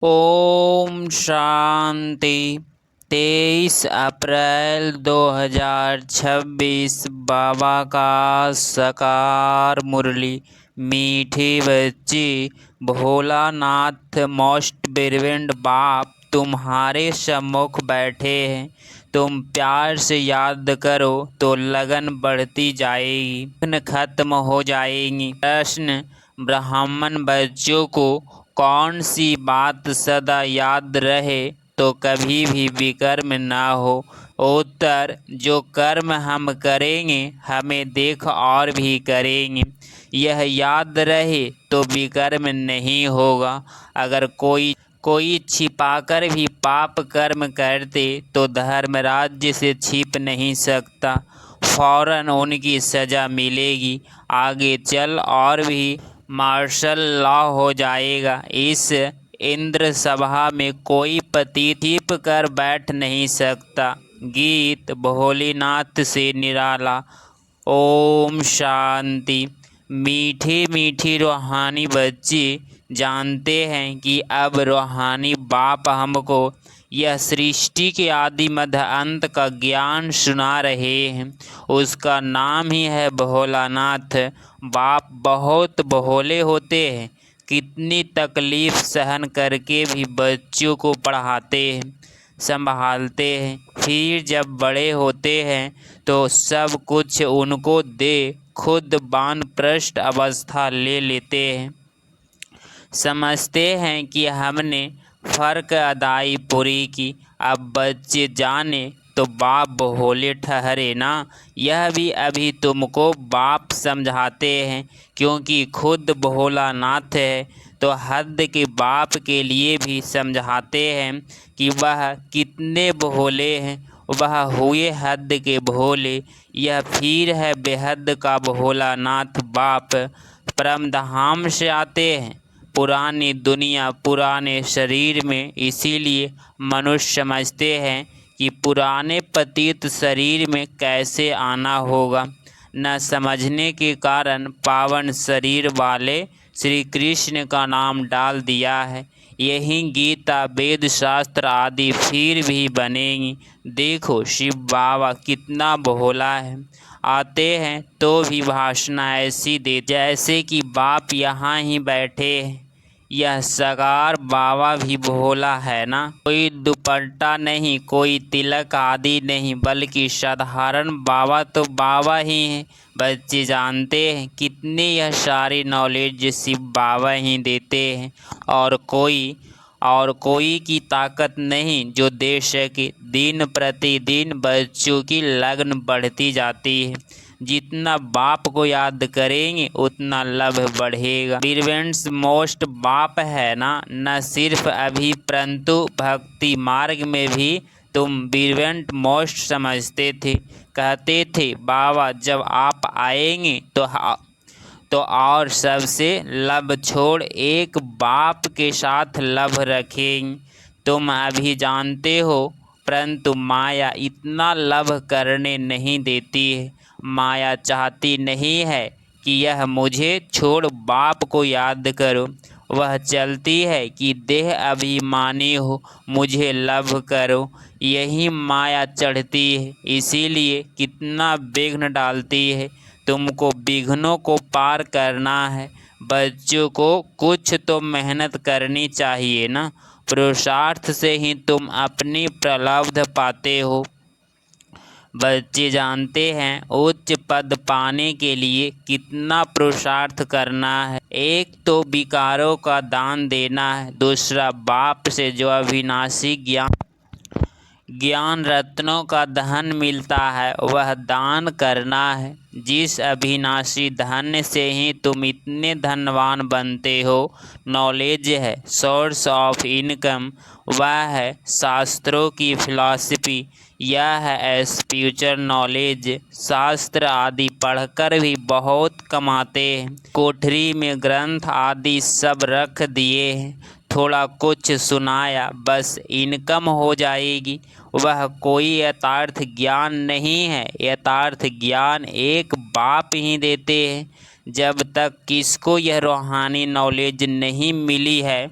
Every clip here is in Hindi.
ओम शांति। 23 अप्रैल 2026 बाबा का साकार मुरली। मीठी बच्ची भोलानाथ मोस्ट ब्रिलियंट बाप तुम्हारे सम्मुख बैठे हैं। तुम प्यार से याद करो तो लगन बढ़ती जाएगी, खत्म हो जाएगी। प्रश्न: ब्राह्मण बच्चों को कौन सी बात सदा याद रहे तो कभी भी विकर्म ना हो? उत्तर: जो कर्म हम करेंगे हमें देख और भी करेंगे। यह याद रहे तो विकर्म नहीं होगा। अगर कोई छिपाकर भी पाप कर्म करते तो धर्मराज्य से छिप नहीं सकता, फौरन उनकी सजा मिलेगी। आगे चल और भी मार्शल लॉ हो जाएगा। इस इंद्र सभा में कोई पति छिप कर बैठ नहीं सकता। गीत भोलेनाथ से निराला। ओम शांति। मीठी मीठी रूहानी बच्चे जानते हैं कि अब रूहानी बाप हमको यह सृष्टि के आदि मध्य अंत का ज्ञान सुना रहे हैं। उसका नाम ही है भोलानाथ। बाप बहुत भोले होते हैं, कितनी तकलीफ सहन करके भी बच्चों को पढ़ाते हैं, संभालते हैं। फिर जब बड़े होते हैं तो सब कुछ उनको दे खुद वानप्रस्थ अवस्था ले लेते हैं। समझते हैं कि हमने फ़र्क अदाई पूरी की। अब बच्चे जाने तो बाप भोले ठहरे ना। यह भी अभी तुमको बाप समझाते हैं, क्योंकि खुद भोलानाथ है तो हद के बाप के लिए भी समझाते हैं कि वह कितने भोले हैं। वह हुए हद के भोले, यह फिर है बेहद का भोलानाथ बाप। परमधाम से आते हैं, पुरानी दुनिया पुराने शरीर में, इसीलिए मनुष्य समझते हैं कि पुराने पतित शरीर में कैसे आना होगा। न समझने के कारण पावन शरीर वाले श्री कृष्ण का नाम डाल दिया है। यही गीता वेद शास्त्र आदि फिर भी बनेंगी। देखो शिव बाबा कितना भोला है। आते हैं तो भी भाषण ऐसी दे जैसे कि बाप यहाँ ही बैठे हैं। यह साकार बाबा भी भोला है ना। कोई दुपट्टा नहीं, कोई तिलक आदि नहीं, बल्कि साधारण बाबा तो बाबा ही हैं। बच्चे जानते हैं कितनी यह सारी नॉलेज शिव बाबा ही देते हैं, और कोई की ताकत नहीं जो दे सके। दिन प्रतिदिन बच्चों की लगन बढ़ती जाती है। जितना बाप को याद करेंगे उतना लभ बढ़ेगा। ब्रिलियंट मोस्ट बाप है ना, न सिर्फ अभी परंतु भक्ति मार्ग में भी तुम ब्रिलियंट मोस्ट समझते थे। कहते थे बाबा जब आप आएंगे तो और सबसे लब छोड़ एक बाप के साथ लब रखेंगे। तुम अभी जानते हो, परंतु माया इतना लब करने नहीं देती है। माया चाहती नहीं है कि यह मुझे छोड़ बाप को याद करो। वह चलती है कि देह अभिमानी हो, मुझे लभ करो। यही माया चढ़ती है, इसीलिए कितना विघ्न डालती है। तुमको विघ्नों को पार करना है। बच्चों को कुछ तो मेहनत करनी चाहिए ना। पुरुषार्थ से ही तुम अपनी प्रलब्ध पाते हो। बच्चे जानते हैं उच्च पद पाने के लिए कितना पुरुषार्थ करना है। एक तो विकारों का दान देना है, दूसरा बाप से जो अविनाशी ज्ञान रत्नों का धन मिलता है वह दान करना है। जिस अविनाशी धन से ही तुम इतने धनवान बनते हो, नॉलेज है सोर्स ऑफ इनकम, वह है शास्त्रों की फिलॉसफी। यह है स्पिरिचुअल नॉलेज। शास्त्र आदि पढ़कर भी बहुत कमाते हैं। कोठरी में ग्रंथ आदि सब रख दिए हैं, थोड़ा कुछ सुनाया बस इनकम हो जाएगी। वह कोई यथार्थ ज्ञान नहीं है। यथार्थ ज्ञान एक बाप ही देते हैं। जब तक किसको यह रूहानी नॉलेज नहीं मिली है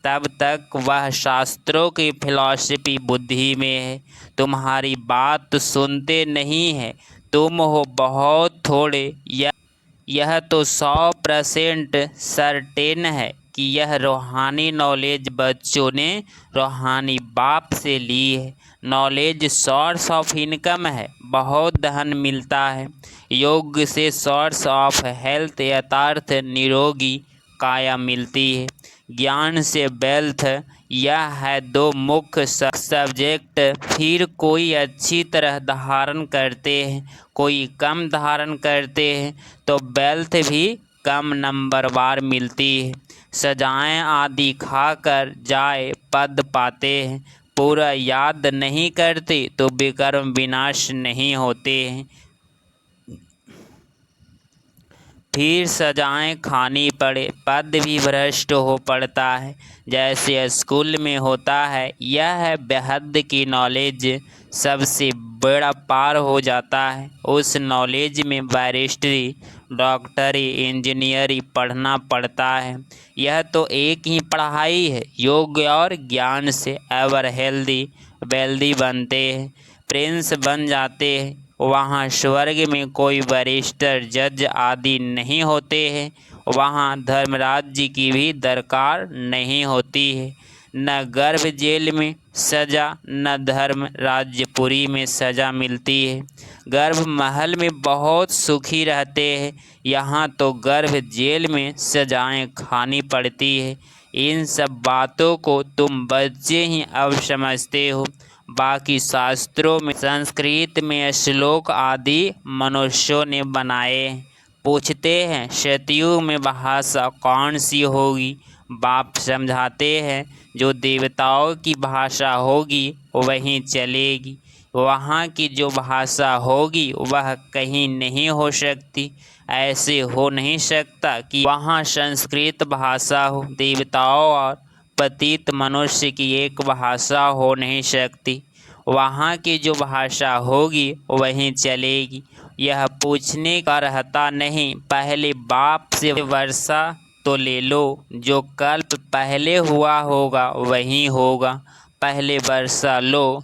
तब तक वह शास्त्रों की फिलॉसफी बुद्धि में है, तुम्हारी बात सुनते नहीं है। तुम हो बहुत थोड़े। यह तो 100% सर्टेन है कि यह रूहानी नॉलेज बच्चों ने रूहानी बाप से ली है। नॉलेज सोर्स ऑफ इनकम है, बहुत धन मिलता है। योग से सोर्स ऑफ हेल्थ यथार्थ निरोगी काया मिलती है। ज्ञान से वेल्थ, यह है दो मुख्य सब्जेक्ट। फिर कोई अच्छी तरह धारण करते हैं, कोई कम धारण करते हैं, तो वेल्थ भी कम नंबरवार मिलती है। सजाएं आदि खाकर जाए पद पाते हैं, पूरा याद नहीं करते तो विकर्म विनाश नहीं होते हैं। फिर सजाएं खानी पड़े, पद भी भ्रष्ट हो पड़ता है, जैसे स्कूल में होता है। यह है बेहद की नॉलेज सबसे बड़ा पार हो जाता है। उस नॉलेज में बैरिस्ट्री, डॉक्टरी, इंजीनियरिंग पढ़ना पड़ता है। यह तो एक ही पढ़ाई है। योग और ज्ञान से एवर हेल्दी वेल्दी बनते हैं, प्रिंस बन जाते हैं। वहाँ स्वर्ग में कोई बैरिस्टर, जज आदि नहीं होते हैं। वहाँ धर्मराज की भी दरकार नहीं होती है। न गर्भ जेल में सज़ा, न धर्म राज्यपुरी में सज़ा मिलती है। गर्भ महल में बहुत सुखी रहते हैं, यहाँ तो गर्भ जेल में सजाएं खानी पड़ती है। इन सब बातों को तुम बच्चे ही अब समझते हो। बाकी शास्त्रों में, संस्कृत में श्लोक आदि मनुष्यों ने बनाए। पूछते हैं सतयुग में भाषा कौन सी होगी? बाप समझाते हैं जो देवताओं की भाषा होगी वहीं चलेगी। वहाँ की जो भाषा होगी वह कहीं नहीं हो सकती। ऐसे हो नहीं सकता कि वहाँ संस्कृत भाषा हो। देवताओं और पतित मनुष्य की एक भाषा हो नहीं सकती। वहाँ की जो भाषा होगी वहीं चलेगी। यह पूछने का रहता नहीं, पहले बाप से वर्षा तो ले लो। जो कल्प पहले हुआ होगा वही होगा। पहले वर्षा लो,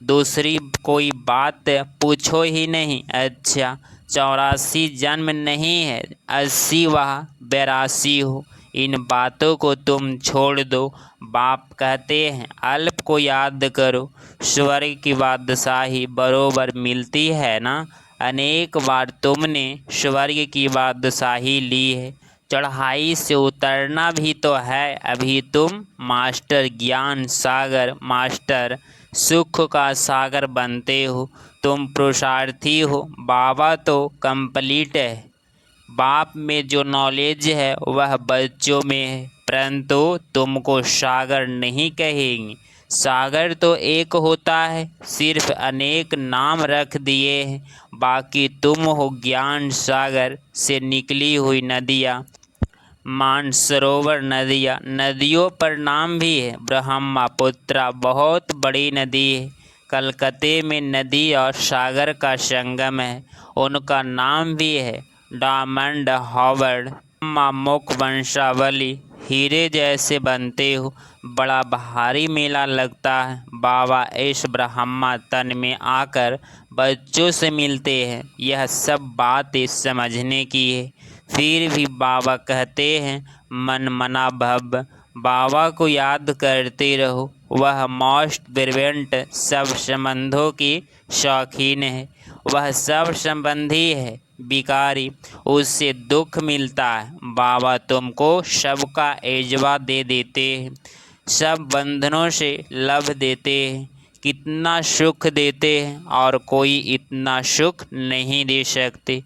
दूसरी कोई बात पूछो ही नहीं। अच्छा 84 जन्म नहीं है, 80 वह 82 हो। इन बातों को तुम छोड़ दो। बाप कहते हैं अल्प को याद करो। स्वर्ग की बादशाही बरोबर मिलती है ना? अनेक बार तुमने स्वर्ग की बादशाही ली है। चढ़ाई से उतरना भी तो है। अभी तुम मास्टर ज्ञान सागर, मास्टर सुख का सागर बनते हो। तुम पुरुषार्थी हो, बाबा तो कंप्लीट है। बाप में जो नॉलेज है वह बच्चों में है, परंतु तुमको सागर नहीं कहेंगे। सागर तो एक होता है, सिर्फ अनेक नाम रख दिए हैं। बाकी तुम हो ज्ञान सागर से निकली हुई नदियाँ, मानसरोवर नदियाँ। नदियों पर नाम भी है। ब्रह्मपुत्रा बहुत बड़ी नदी है। कलकत्ते में नदी और सागर का संगम है, उनका नाम भी है डायमंड हार्बर। मुख वंशावली हीरे जैसे बनते हो। बड़ा भारी मेला लगता है। बाबा इस ब्रह्मा तन में आकर बच्चों से मिलते हैं। यह सब बातें समझने की है। फिर भी बाबा कहते हैं मन मना भव, बाबा को याद करते रहो। वह मोस्ट ब्रिलियंट सब संबंधों की शौकीन है। वह सब संबंधी है बिकारी, उससे दुख मिलता है। बाबा तुमको सबका एजवा दे देते हैं, सब बंधनों से लभ देते हैं। कितना सुख देते हैं और कोई इतना सुख नहीं दे सकते।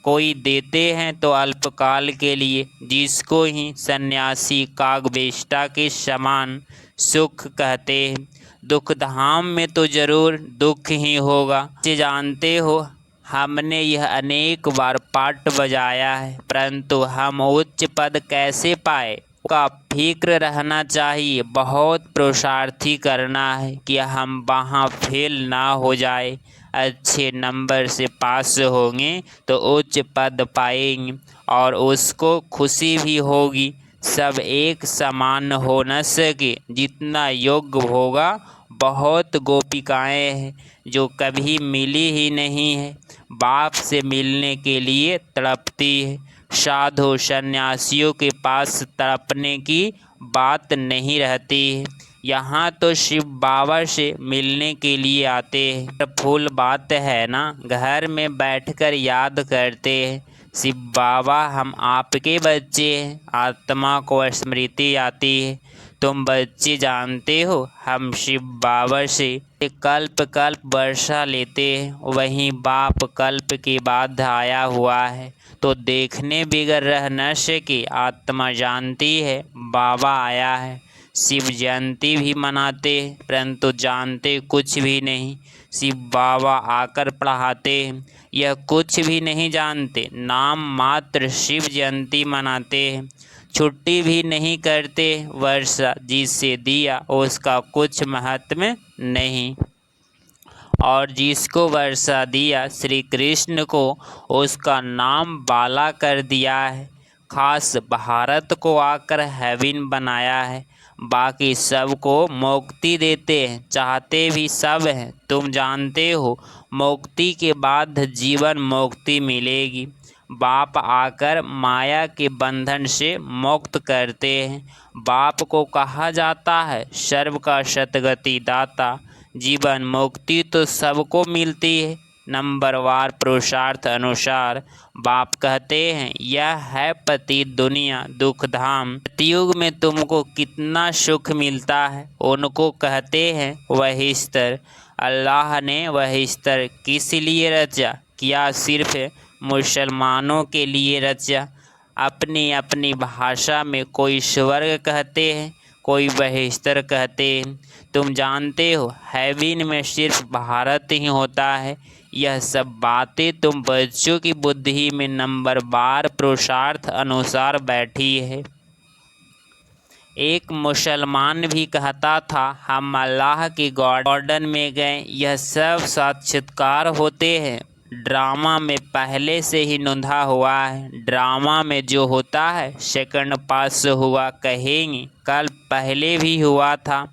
कोई देते हैं तो अल्पकाल के लिए, जिसको ही सन्यासी कागबेष्टा के समान सुख कहते हैं। दुख धाम में तो जरूर दुख ही होगा। जानते हो हमने यह अनेक बार पाठ बजाया है, परंतु हम उच्च पद कैसे पाए का फिक्र रहना चाहिए। बहुत पुरुषार्थी करना है कि हम वहाँ फेल ना हो जाए। अच्छे नंबर से पास होंगे तो उच्च पद पाएंगे और उसको खुशी भी होगी। सब एक समान हो न सके, जितना योग्य होगा। बहुत गोपिकाएं हैं जो कभी मिली ही नहीं है, बाप से मिलने के लिए तड़पती है। साधु सन्यासियों के पास तड़पने की बात नहीं रहती है, यहाँ तो शिव बाबा से मिलने के लिए आते हैं। फूल बात है ना, घर में बैठकर याद करते हैं, शिव बाबा हम आपके बच्चे हैं। आत्मा को स्मृति आती है, तुम बच्चे जानते हो हम शिव बाबा से कल्प कल्प वर्षा लेते हैं, वहीं बाप कल्प के बाद आया हुआ है, तो देखने बिगड़ रह न सके। आत्मा जानती है बाबा आया है। शिव जयंती भी मनाते हैं, परंतु जानते कुछ भी नहीं। शिव बाबा आकर पढ़ाते हैं, यह कुछ भी नहीं जानते, नाम मात्र शिव जयंती मनाते हैं। छुट्टी भी नहीं करते, वर्षा जिसे दिया उसका कुछ महत्व नहीं, और जिसको वर्षा दिया श्री कृष्ण को, उसका नाम बाला कर दिया है। खास भारत को आकर हेवन बनाया है, बाकी सबको मुक्ति देते हैं, चाहते भी सब हैं। तुम जानते हो मुक्ति के बाद जीवन मुक्ति मिलेगी। बाप आकर माया के बंधन से मुक्त करते हैं। बाप को कहा जाता है सर्व का सतगति दाता। जीवन मुक्ति तो सबको मिलती है, नंबरवार पुरुषार्थ अनुसार। बाप कहते हैं यह है पति दुनिया दुख धाम, सतयुग में तुमको कितना सुख मिलता है। उनको कहते हैं वही स्तर। अल्लाह ने वह स्तर किस लिए रचा? क्या सिर्फ मुसलमानों के लिए रचा? अपनी अपनी भाषा में कोई स्वर्ग कहते हैं, कोई बहिश्तर कहते हैं। तुम जानते हो हेवन में सिर्फ भारत ही होता है। यह सब बातें तुम बच्चों की बुद्धि में नंबरवार पुरुषार्थ अनुसार बैठी है। एक मुसलमान भी कहता था हम अल्लाह के गार्डन में गए। यह सब साक्षात्कार होते हैं, ड्रामा में पहले से ही नोंधा हुआ है। ड्रामा में जो होता है सेकंड पास हुआ कहेंगे, कल पहले भी हुआ था,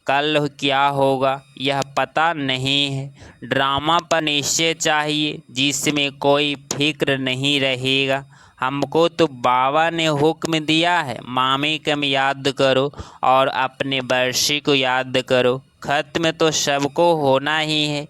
कल क्या होगा यह पता नहीं है। ड्रामा पर निश्चय चाहिए जिसमें कोई फिक्र नहीं रहेगा। हमको तो बाबा ने हुक्म दिया है मामी कम याद करो और अपने वर्षी को याद करो। खत्म तो सबको होना ही है,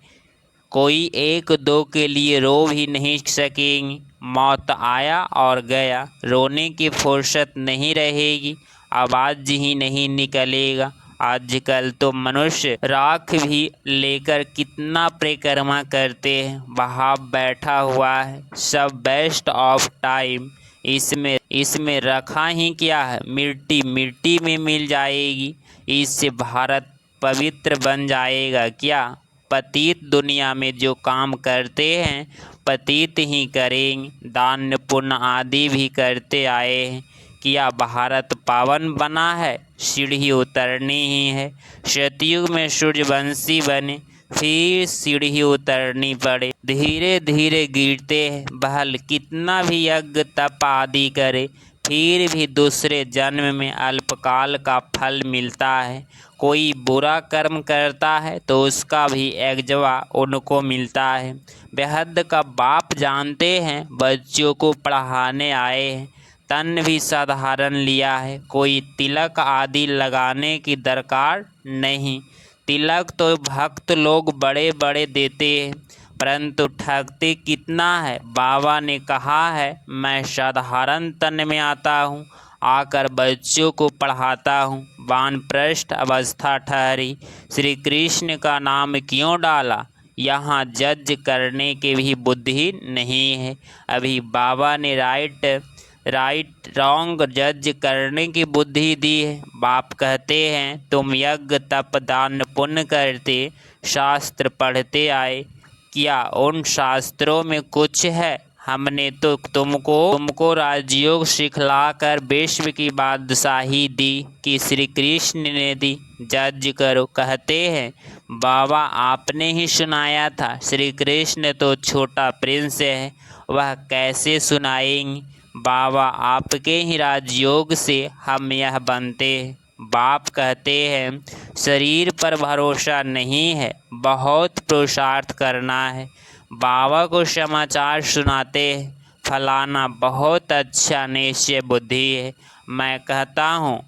कोई एक दो के लिए रो भी नहीं सकेंगे। मौत आया और गया, रोने की फुर्सत नहीं रहेगी, आवाज़ ही नहीं निकलेगा। आजकल तो मनुष्य राख भी लेकर कितना परिक्रमा करते हैं, वहाँ बैठा हुआ है, सब वेस्ट ऑफ टाइम। इसमें रखा ही क्या है, मिट्टी मिट्टी में मिल जाएगी। इससे भारत पवित्र बन जाएगा क्या? पतित दुनिया में जो काम करते हैं पतित ही करेंगे। दान पुण्य आदि भी करते आए हैं, क्या भारत पावन बना है? सीढ़ी उतरनी ही है। सतयुग में सूर्यवंशी बने, फिर सीढ़ी उतरनी पड़े, धीरे धीरे गिरते हैं। बहल कितना भी यज्ञ तप आदि करे, फिर भी दूसरे जन्म में अल्पकाल का फल मिलता है। कोई बुरा कर्म करता है तो उसका भी एग्जवा उनको मिलता है। बेहद का बाप जानते हैं बच्चों को पढ़ाने आए हैं, तन भी साधारण लिया है, कोई तिलक आदि लगाने की दरकार नहीं। तिलक तो भक्त लोग बड़े बड़े देते हैं, परंतु ठगते कितना है। बाबा ने कहा है मैं साधारण तन में आता हूँ, आकर बच्चों को पढ़ाता हूँ। वानप्रस्थ अवस्था ठहरी, श्री कृष्ण का नाम क्यों डाला? यहाँ जज करने की भी बुद्धि नहीं है। अभी बाबा ने राइट रॉन्ग जज करने की बुद्धि दी है। बाप कहते हैं तुम यज्ञ तप दान पुण्य करते, शास्त्र पढ़ते आए, क्या उन शास्त्रों में कुछ है? हमने तो तुमको राजयोग सिखलाकर विश्व की बादशाही दी कि श्री कृष्ण ने दी, जज करो। कहते हैं बाबा आपने ही सुनाया था, श्री कृष्ण तो छोटा प्रिंस है, वह कैसे सुनाएंगे? बाबा आपके ही राजयोग से हम यह बनते हैं। बाप कहते हैं शरीर पर भरोसा नहीं है, बहुत पुरुषार्थ करना है। बाबा को समाचार सुनाते हैं फलाना बहुत अच्छा निश्चय बुद्धि है। मैं कहता हूँ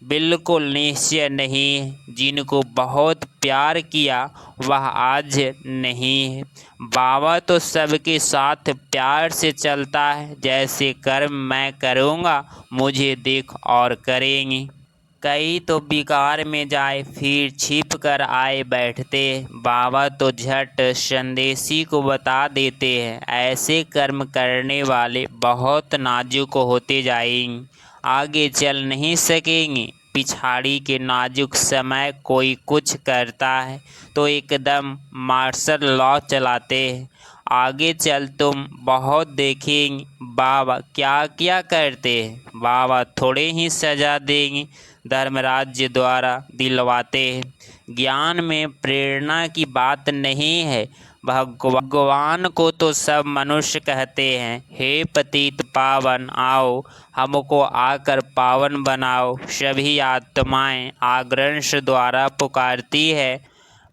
बिल्कुल निश्चय नहीं है। जिनको बहुत प्यार किया वह आज नहीं है। बाबा तो सबके साथ प्यार से चलता है। जैसे कर्म मैं करूँगा मुझे देख और करेंगे। कई तो बिकार में जाए फिर छिप कर आए बैठते। बाबा तो झट संदेशी को बता देते हैं ऐसे कर्म करने वाले बहुत नाजुक होते जाएंगे, आगे चल नहीं सकेंगे। पिछाड़ी के नाजुक समय कोई कुछ करता है तो एकदम मार्शल लॉ चलाते हैं। आगे चल तुम बहुत देखेंगे बाबा क्या क्या करते हैं। बाबा थोड़े ही सजा देंगे, धर्मराज्य द्वारा दिलवाते हैं। ज्ञान में प्रेरणा की बात नहीं है। भगवान को तो सब मनुष्य कहते हैं हे पतित पावन आओ हमको आकर पावन बनाओ। सभी आत्माएं आग्रंश द्वारा पुकारती है।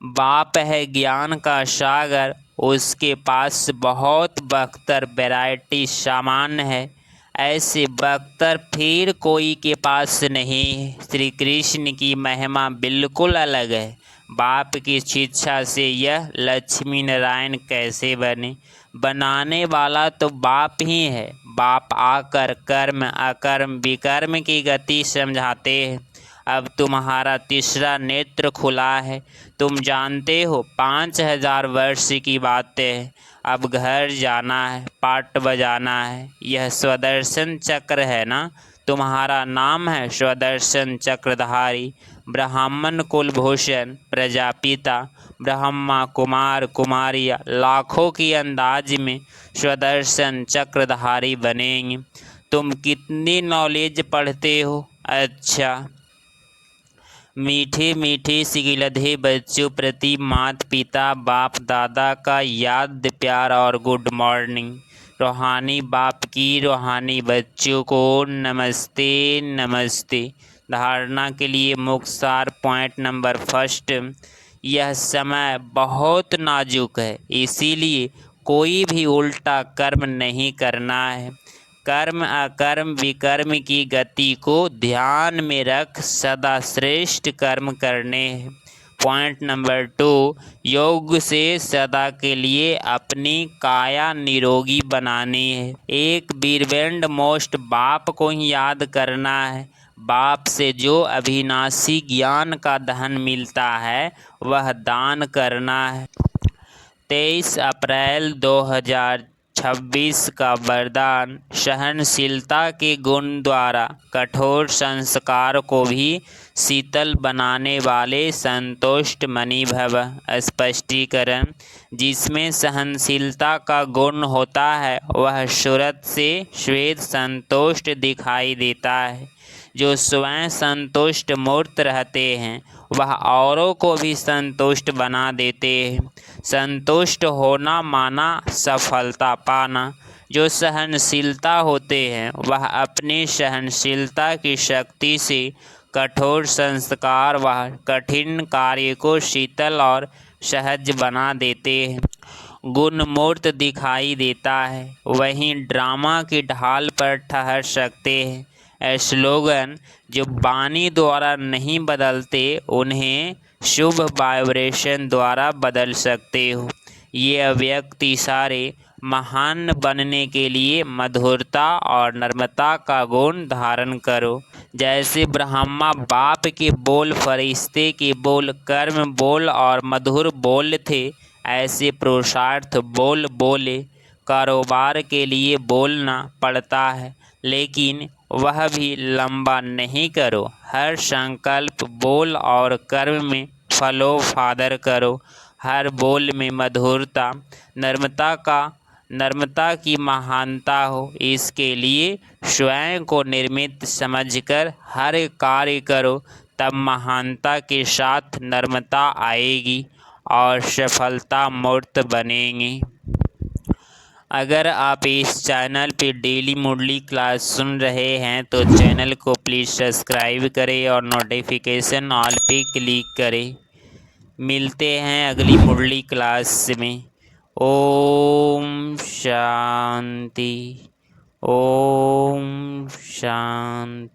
बाप है ज्ञान का सागर, उसके पास बहुत बख्तर वैरायटी सामान है। ऐसे बख्तर फिर कोई के पास नहीं है। श्री कृष्ण की महिमा बिल्कुल अलग है। बाप की शिक्षा से यह लक्ष्मी नारायण कैसे बने? बनाने वाला तो बाप ही है। बाप आकर कर्म अकर्म विकर्म की गति समझाते हैं। अब तुम्हारा तीसरा नेत्र खुला है। तुम जानते हो 5000 वर्ष की बातें है। अब घर जाना है, पाट बजाना है। यह स्वदर्शन चक्र है ना? तुम्हारा नाम है स्वदर्शन चक्रधारी। ब्राह्मण कुलभूषण प्रजापिता ब्रह्मा कुमार कुमारियाँ लाखों की अंदाज में स्वदर्शन चक्रधारी बनेंगे। तुम कितनी नॉलेज पढ़ते हो? अच्छा, मीठे मीठे सिगिलधे बच्चों प्रति माता पिता बाप दादा का याद प्यार और गुड मॉर्निंग। रूहानी बाप की रूहानी बच्चों को नमस्ते नमस्ते। धारणा के लिए मुख्तार पॉइंट नंबर फर्स्ट, यह समय बहुत नाजुक है, इसीलिए कोई भी उल्टा कर्म नहीं करना है। कर्म अकर्म विकर्म की गति को ध्यान में रख सदा श्रेष्ठ कर्म करने हैं। पॉइंट नंबर 2, योग से सदा के लिए अपनी काया निरोगी बनानी है। एक बीरबेंड मोस्ट बाप को ही याद करना है। बाप से जो अविनाशी ज्ञान का धन मिलता है वह दान करना है। 23 अप्रैल 2026 का वरदान, सहनशीलता के गुण द्वारा कठोर संस्कार को भी शीतल बनाने वाले संतुष्ट मणि भव। स्पष्टीकरण, जिसमें सहनशीलता का गुण होता है वह सूरत से श्वेत संतुष्ट दिखाई देता है। जो स्वयं संतुष्ट मूर्त रहते हैं वह औरों को भी संतुष्ट बना देते हैं। संतुष्ट होना माना सफलता पाना। जो सहनशीलता होते हैं वह अपनी सहनशीलता की शक्ति से कठोर संस्कार व कठिन कार्य को शीतल और सहज बना देते हैं। गुण मूर्त दिखाई देता है। वहीं ड्रामा की ढाल पर ठहर सकते हैं। स्लोगन, जो वाणी द्वारा नहीं बदलते उन्हें शुभ वाइब्रेशन द्वारा बदल सकते हो। ये व्यक्ति सारे महान बनने के लिए मधुरता और नम्रता का गुण धारण करो। जैसे ब्रह्मा बाप के बोल फरिश्ते के बोल कर्म बोल और मधुर बोल थे, ऐसे पुरुषार्थ बोल बोले। कारोबार के लिए बोलना पड़ता है, लेकिन वह भी लंबा नहीं करो। हर संकल्प बोल और कर्म में फलो फादर करो। हर बोल में मधुरता नर्मता की महानता हो। इसके लिए स्वयं को निर्मित समझकर हर कार्य करो, तब महानता के साथ नर्मता आएगी और सफलता मूर्त बनेंगी। अगर आप इस चैनल पे डेली मुरली क्लास सुन रहे हैं तो चैनल को प्लीज़ सब्सक्राइब करें और नोटिफिकेशन ऑल पे क्लिक करें। मिलते हैं अगली मुरली क्लास में। ओम शांति। ओम शांति।